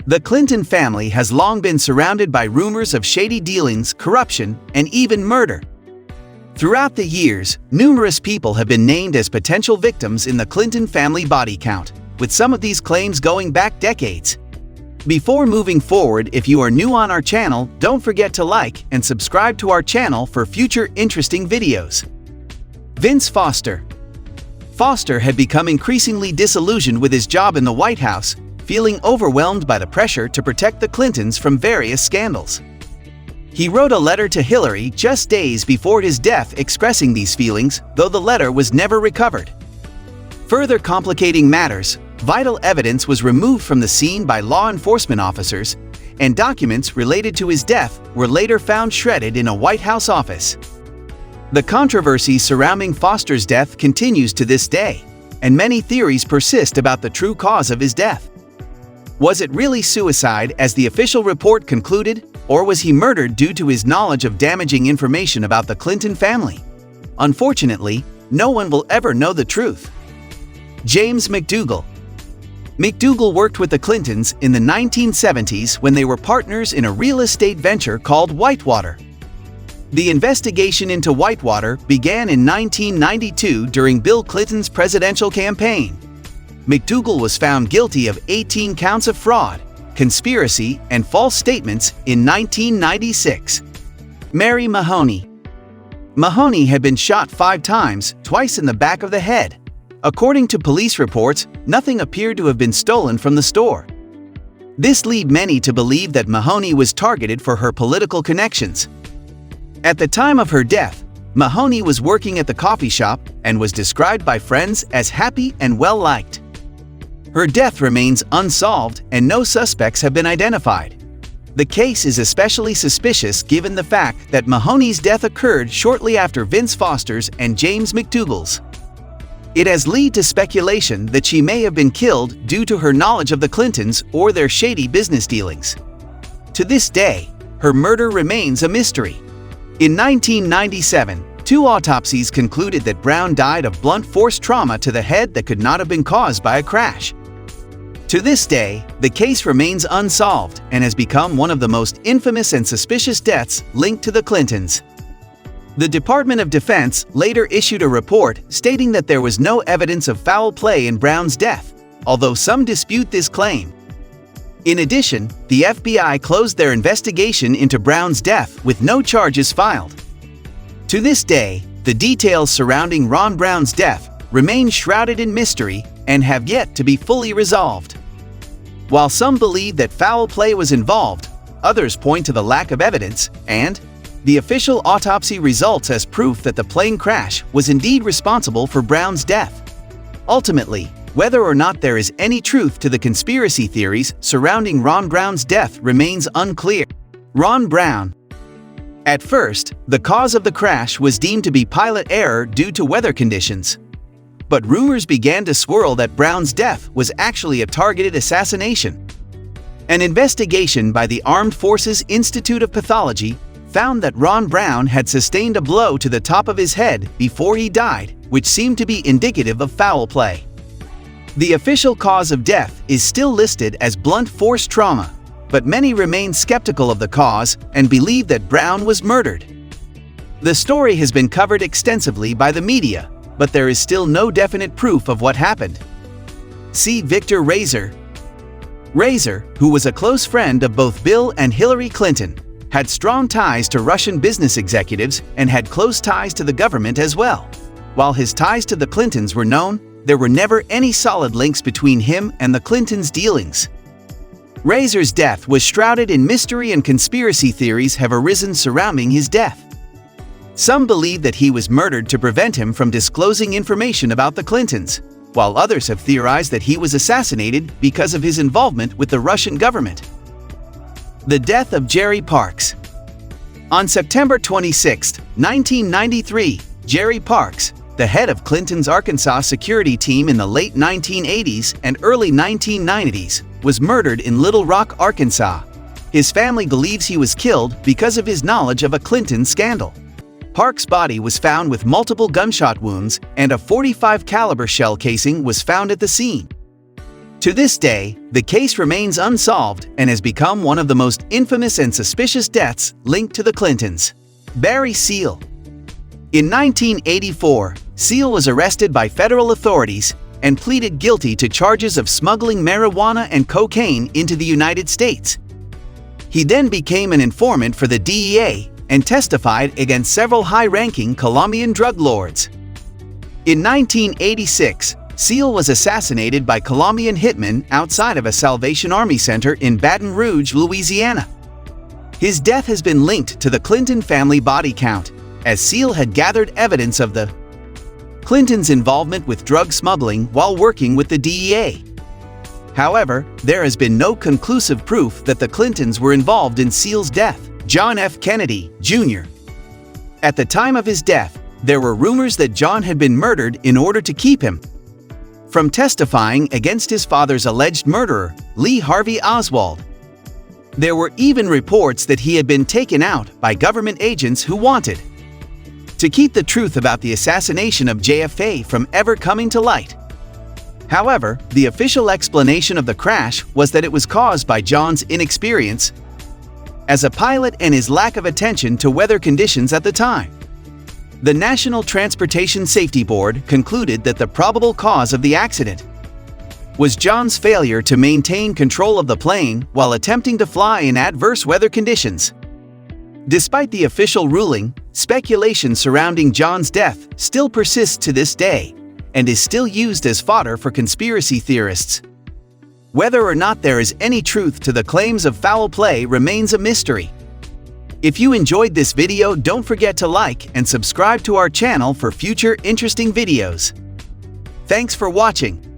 The Clinton family has long been surrounded by rumors of shady dealings, corruption, and even murder. Throughout the years, numerous people have been named as potential victims in the Clinton family body count, with some of these claims going back decades. Before moving forward, if you are new on our channel, don't forget to like and subscribe to our channel for future interesting videos. Vince Foster. Foster had become increasingly disillusioned with his job in the White House, feeling overwhelmed by the pressure to protect the Clintons from various scandals. He wrote a letter to Hillary just days before his death expressing these feelings, though the letter was never recovered. Further complicating matters, vital evidence was removed from the scene by law enforcement officers, and documents related to his death were later found shredded in a White House office. The controversy surrounding Foster's death continues to this day, and many theories persist about the true cause of his death. Was it really suicide, as the official report concluded, or was he murdered due to his knowledge of damaging information about the Clinton family? Unfortunately, no one will ever know the truth. James McDougal. McDougal worked with the Clintons in the 1970s when they were partners in a real estate venture called Whitewater. The investigation into Whitewater began in 1992 during Bill Clinton's presidential campaign. McDougal was found guilty of 18 counts of fraud, conspiracy, and false statements in 1996. Mary Mahoney. Mahoney had been shot 5 times, twice in the back of the head. According to police reports, nothing appeared to have been stolen from the store. This led many to believe that Mahoney was targeted for her political connections. At the time of her death, Mahoney was working at the coffee shop and was described by friends as happy and well-liked. Her death remains unsolved and no suspects have been identified. The case is especially suspicious given the fact that Mahoney's death occurred shortly after Vince Foster's and James McDougal's. It has led to speculation that she may have been killed due to her knowledge of the Clintons or their shady business dealings. To this day, her murder remains a mystery. In 1997, 2 autopsies concluded that Brown died of blunt force trauma to the head that could not have been caused by a crash. To this day, the case remains unsolved and has become one of the most infamous and suspicious deaths linked to the Clintons. The Department of Defense later issued a report stating that there was no evidence of foul play in Brown's death, although some dispute this claim. In addition, the FBI closed their investigation into Brown's death with no charges filed. To this day, the details surrounding Ron Brown's death remain shrouded in mystery and have yet to be fully resolved. While some believe that foul play was involved, others point to the lack of evidence and the official autopsy results as proof that the plane crash was indeed responsible for Brown's death. Ultimately, whether or not there is any truth to the conspiracy theories surrounding Ron Brown's death remains unclear. Ron Brown. At first, the cause of the crash was deemed to be pilot error due to weather conditions. But rumors began to swirl that Brown's death was actually a targeted assassination. An investigation by the Armed Forces Institute of Pathology found that Ron Brown had sustained a blow to the top of his head before he died, which seemed to be indicative of foul play. The official cause of death is still listed as blunt force trauma, but many remain skeptical of the cause and believe that Brown was murdered. The story has been covered extensively by the media, but there is still no definite proof of what happened. See Victor Razor. Razor, who was a close friend of both Bill and Hillary Clinton, had strong ties to Russian business executives and had close ties to the government as well. While his ties to the Clintons were known, there were never any solid links between him and the Clintons' dealings. Razor's death was shrouded in mystery and conspiracy theories have arisen surrounding his death. Some believe that he was murdered to prevent him from disclosing information about the Clintons, while others have theorized that he was assassinated because of his involvement with the Russian government. The death of Jerry Parks. On September 26, 1993, Jerry Parks, the head of Clinton's Arkansas security team in the late 1980s and early 1990s, was murdered in Little Rock, Arkansas. His family believes he was killed because of his knowledge of a Clinton scandal. Parks' body was found with multiple gunshot wounds and a .45 caliber shell casing was found at the scene. To this day, the case remains unsolved and has become one of the most infamous and suspicious deaths linked to the Clintons. Barry Seal. In 1984, Seal was arrested by federal authorities and pleaded guilty to charges of smuggling marijuana and cocaine into the United States. He then became an informant for the DEA and testified against several high-ranking Colombian drug lords. In 1986, Seal was assassinated by Colombian hitmen outside of a Salvation Army center in Baton Rouge, Louisiana. His death has been linked to the Clinton family body count, as Seal had gathered evidence of the Clintons' involvement with drug smuggling while working with the DEA. However, there has been no conclusive proof that the Clintons were involved in Seal's death. John F. Kennedy, Jr. At the time of his death, there were rumors that John had been murdered in order to keep him from testifying against his father's alleged murderer, Lee Harvey Oswald. There were even reports that he had been taken out by government agents who wanted to keep the truth about the assassination of JFK from ever coming to light. However, the official explanation of the crash was that it was caused by John's inexperience as a pilot and his lack of attention to weather conditions at the time. The National Transportation Safety Board concluded that the probable cause of the accident was John's failure to maintain control of the plane while attempting to fly in adverse weather conditions. Despite the official ruling, speculation surrounding John's death still persists to this day and is still used as fodder for conspiracy theorists. Whether or not there is any truth to the claims of foul play remains a mystery. If you enjoyed this video, don't forget to like and subscribe to our channel for future interesting videos. Thanks for watching.